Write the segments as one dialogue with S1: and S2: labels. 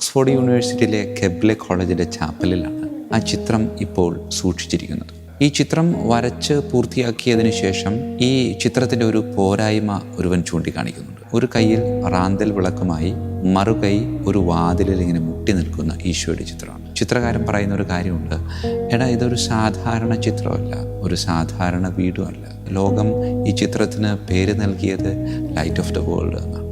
S1: Oxford യൂണിവേഴ്സിറ്റിയിലെ കെബ്ലെ കോളേജിലെ ചാപ്പലിലാണ് ആ ചിത്രം ഇപ്പോൾ സൂക്ഷിച്ചിരിക്കുന്നത്. ഈ ചിത്രം വരച്ച് പൂർത്തിയാക്കിയതിനു ശേഷം ഈ ചിത്രത്തിൻ്റെ ഒരു പോരായ്മ ഒരുവൻ ചൂണ്ടിക്കാണിക്കുന്നുണ്ട്. ഒരു കയ്യിൽ റാന്തൽ വിളക്കുമായി മറുകൈ ഒരു വാതിലിൽ ഇങ്ങനെ മുട്ടി നിൽക്കുന്ന ഈശോയുടെ ചിത്രമാണ്. ചിത്രകാരൻ പറയുന്ന ഒരു കാര്യമുണ്ട്, എടാ ഇതൊരു സാധാരണ ചിത്രമല്ല, ഒരു സാധാരണ വീടും അല്ല. ലോകം ഈ ചിത്രത്തിന് പേര് നൽകിയത് ലൈറ്റ് ഓഫ് ദ വേൾഡ് എന്നാണ്.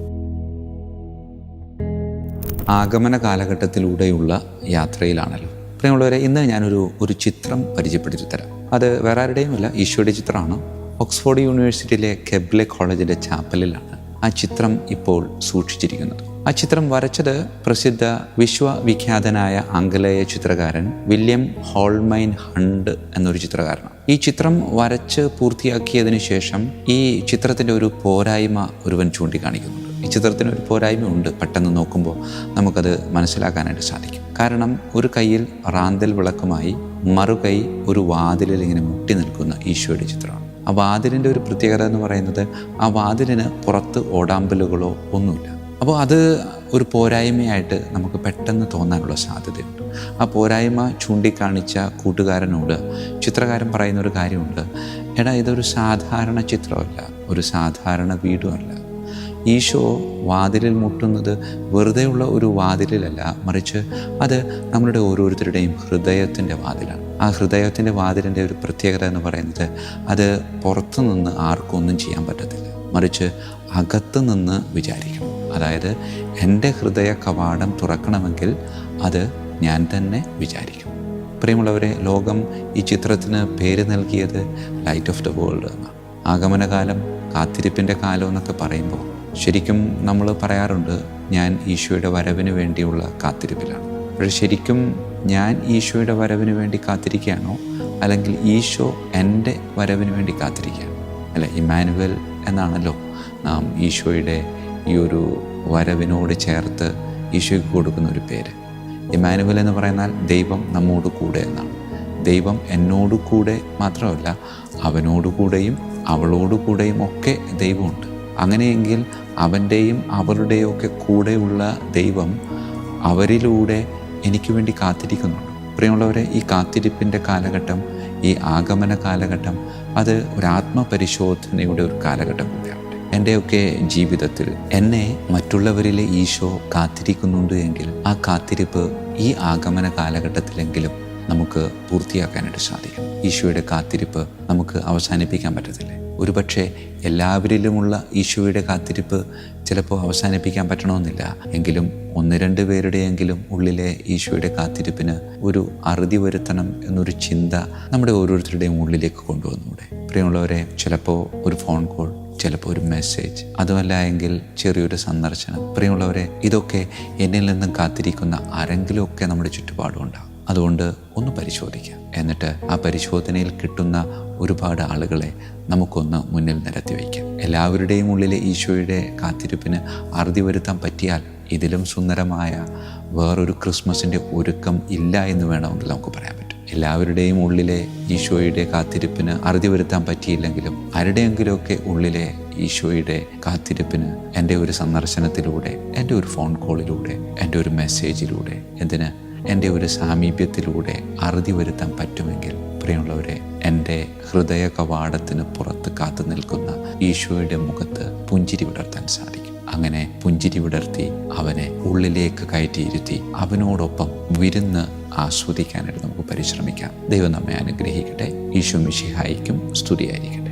S1: ആഗമന കാലഘട്ടത്തിലൂടെയുള്ള യാത്രയിലാണല്ലോ പ്രിയമുള്ളവരെ. ഇന്ന് ഞാനൊരു ചിത്രം പരിചയപ്പെടുത്തി തരാം. അത് വേറെ ആരുടെയുമല്ല, ഈശോയുടെ ചിത്രമാണ്. ഓക്സ്ഫോർഡ് യൂണിവേഴ്സിറ്റിയിലെ കെബ്ലെ കോളേജിലെ ചാപ്പലിലാണ് ആ ചിത്രം ഇപ്പോൾ സൂക്ഷിച്ചിരിക്കുന്നത്. ആ ചിത്രം വരച്ചത് പ്രസിദ്ധ വിശ്വവിഖ്യാതനായ ആംഗലേയ ചിത്രകാരൻ വില്യം ഹോൾമൈൻ ഹണ്ട് എന്നൊരു ചിത്രകാരനാണ്. ഈ ചിത്രം വരച്ച് പൂർത്തിയാക്കിയതിനു ശേഷം ഈ ചിത്രത്തിൻ്റെ ഒരു പോരായ്മ ഒരുവൻ ചൂണ്ടിക്കാണിക്കുന്നുണ്ട്. ഈ ചിത്രത്തിന് ഒരു പോരായ്മ ഉണ്ട്. പെട്ടെന്ന് നോക്കുമ്പോൾ നമുക്കത് മനസ്സിലാക്കാനായിട്ട് സാധിക്കും. കാരണം ഒരു കയ്യിൽ റാന്തൽ വിളക്കുമായി മറുകൈ ഒരു വാതിലിൽ ഇങ്ങനെ മുട്ടി നിൽക്കുന്ന ഈശോയുടെ ചിത്രമാണ്. ആ വാതിലിൻ്റെ ഒരു പ്രത്യേകത എന്ന് പറയുന്നത് ആ വാതിലിന് പുറത്ത് ഓടാമ്പലുകളോ ഒന്നുമില്ല. അപ്പോൾ അത് ഒരു പോരായ്മയായിട്ട് നമുക്ക് പെട്ടെന്ന് തോന്നാനുള്ള സാധ്യതയുണ്ട്. ആ പോരായ്മ ചൂണ്ടിക്കാണിച്ച കൂട്ടുകാരനോട് ചിത്രകാരൻ പറയുന്ന ഒരു കാര്യമുണ്ട്, എടാ ഇതൊരു സാധാരണ ചിത്രമല്ല, ഒരു സാധാരണ വീടും അല്ല. ഈശോ വാതിലിൽ മുട്ടുന്നത് വെറുതെയുള്ള ഒരു വാതിലിലല്ല, മറിച്ച് അത് നമ്മളുടെ ഓരോരുത്തരുടെയും ഹൃദയത്തിൻ്റെ വാതിലാണ്. ആ ഹൃദയത്തിൻ്റെ വാതിലിൻ്റെ ഒരു പ്രത്യേകത എന്ന് പറയുന്നത് അത് പുറത്തു നിന്ന് ആർക്കും ഒന്നും ചെയ്യാൻ പറ്റത്തില്ല, മറിച്ച് അകത്ത് നിന്ന് വിചാരിക്കണം. അതായത് എൻ്റെ ഹൃദയ കവാടം തുറക്കണമെങ്കിൽ അത് ഞാൻ തന്നെ വിചാരിക്കും. പ്രിയമുള്ളവരെ, ലോകം ഈ ചിത്രത്തിന് പേര് നൽകിയത് ലൈറ്റ് ഓഫ് ദ വേൾഡ് എന്നാണ്. ആഗമനകാലം, കാത്തിരിപ്പിൻ്റെ കാലം എന്നൊക്കെ പറയുമ്പോൾ ശരിക്കും നമ്മൾ പറയാറുണ്ട്, ഞാൻ ഈശോയുടെ വരവിന് വേണ്ടിയുള്ള കാത്തിരിപ്പിലാണ്. പക്ഷേ ശരിക്കും ഞാൻ ഈശോയുടെ വരവിന് വേണ്ടി കാത്തിരിക്കുകയാണോ, അല്ലെങ്കിൽ ഈശോ എൻ്റെ വരവിന് വേണ്ടി കാത്തിരിക്കുകയാണോ? അല്ല, ഇമ്മാനുവൽ എന്നാണല്ലോ നാം ഈശോയുടെ ഈ ഒരു വരവിനോട് ചേർത്ത് ഈശോയ്ക്ക് കൊടുക്കുന്ന ഒരു പേര്. ഇമ്മാനുവൽ എന്ന് പറയുന്നാൽ ദൈവം നമ്മോട് കൂടെ എന്നാണ്. ദൈവം എന്നോട് കൂടെ മാത്രമല്ല, അവനോടുകൂടെയും അവളോടുകൂടെയും ഒക്കെ ദൈവമുണ്ട്. അങ്ങനെയെങ്കിൽ അവൻ്റെയും അവളുടെയും ഒക്കെ കൂടെയുള്ള ദൈവം അവരിലൂടെ എനിക്ക് വേണ്ടി കാത്തിരിക്കുന്നുണ്ട്. പ്രിയമുള്ളവരെ, ഈ കാത്തിരിപ്പിൻ്റെ കാലഘട്ടം, ഈ ആഗമന കാലഘട്ടം, അത് ഒരു ആത്മപരിശോധനയുടെ ഒരു കാലഘട്ടം കൂടിയാണ്. എൻ്റെയൊക്കെ ജീവിതത്തിൽ എന്നെ മറ്റുള്ളവരിലെ ഈശോ കാത്തിരിക്കുന്നുണ്ട് എങ്കിൽ ആ കാത്തിരിപ്പ് ഈ ആഗമന കാലഘട്ടത്തിലെങ്കിലും നമുക്ക് പൂർത്തിയാക്കാനായിട്ട് സാധിക്കും. ഈശോയുടെ കാത്തിരിപ്പ് നമുക്ക് അവസാനിപ്പിക്കാൻ പറ്റത്തില്ലേ? ഒരുപക്ഷെ എല്ലാവരിലുമുള്ള ഈശോയുടെ കാത്തിരിപ്പ് ചിലപ്പോൾ അവസാനിപ്പിക്കാൻ പറ്റണമെന്നില്ല. എങ്കിലും 1-2 പേരുടെയെങ്കിലും ഉള്ളിലെ ഈശോയുടെ കാത്തിരിപ്പിന് ഒരു അറുതി വരുത്തണം എന്നൊരു ചിന്ത നമ്മുടെ ഓരോരുത്തരുടെയും ഉള്ളിലേക്ക് കൊണ്ടുവന്നൂടെ? പ്രിയമുള്ളവരെ, ചിലപ്പോൾ ഒരു ഫോൺ കോൾ, ചിലപ്പോൾ ഒരു മെസ്സേജ്, അതുമല്ല എങ്കിൽ ചെറിയൊരു സന്ദർശനം. പ്രിയമുള്ളവരെ, ഇതൊക്കെ എന്നിൽ നിന്നും കാത്തിരിക്കുന്ന ആരെങ്കിലുമൊക്കെ നമ്മുടെ ചുറ്റുപാടുമുണ്ടാകും. അതുകൊണ്ട് ഒന്ന് പരിശോധിക്കാം. എന്നിട്ട് ആ പരിശോധനയിൽ കിട്ടുന്ന ഒരുപാട് ആളുകളെ നമുക്കൊന്ന് മുന്നിൽ നിരത്തി വയ്ക്കാം. എല്ലാവരുടെയും ഉള്ളിലെ ഈശോയുടെ കാത്തിരിപ്പിന് അറുതി വരുത്താൻ പറ്റിയാൽ ഇതിലും സുന്ദരമായ വേറൊരു ക്രിസ്മസിൻ്റെ ഒരുക്കം ഇല്ല എന്ന് വേണമെങ്കിൽ നമുക്ക് പറയാൻ പറ്റും. എല്ലാവരുടെയും ഉള്ളിലെ ഈശോയുടെ കാത്തിരിപ്പിന് അറുതി വരുത്താൻ പറ്റിയില്ലെങ്കിലും ആരുടെയെങ്കിലുമൊക്കെ ഉള്ളിലെ ഈശോയുടെ കാത്തിരിപ്പിന് എൻ്റെ ഒരു സന്ദർശനത്തിലൂടെ, എൻ്റെ ഒരു ഫോൺ കോളിലൂടെ, എൻ്റെ ഒരു മെസ്സേജിലൂടെ, എൻ്റെ ഒരു സാമീപ്യത്തിലൂടെ അറുതി വരുത്താൻ പറ്റുമെങ്കിൽ പ്രിയമുള്ളവരെ, എൻ്റെ ഹൃദയ കവാടത്തിന് പുറത്ത് കാത്തു നിൽക്കുന്ന ഈശോയുടെ മുഖത്ത് പുഞ്ചിരി വിടർത്താൻ സാധിക്കും. അങ്ങനെ പുഞ്ചിരി വിടർത്തി അവനെ ഉള്ളിലേക്ക് കയറ്റിയിരുത്തി അവനോടൊപ്പം വിരുന്ന് ആസ്വദിക്കാനായിട്ട് നമുക്ക് പരിശ്രമിക്കാം. ദൈവം നമ്മെ അനുഗ്രഹിക്കട്ടെ. ഈശോ മിശിഹായിക്കും സ്തുതിയായിരിക്കട്ടെ.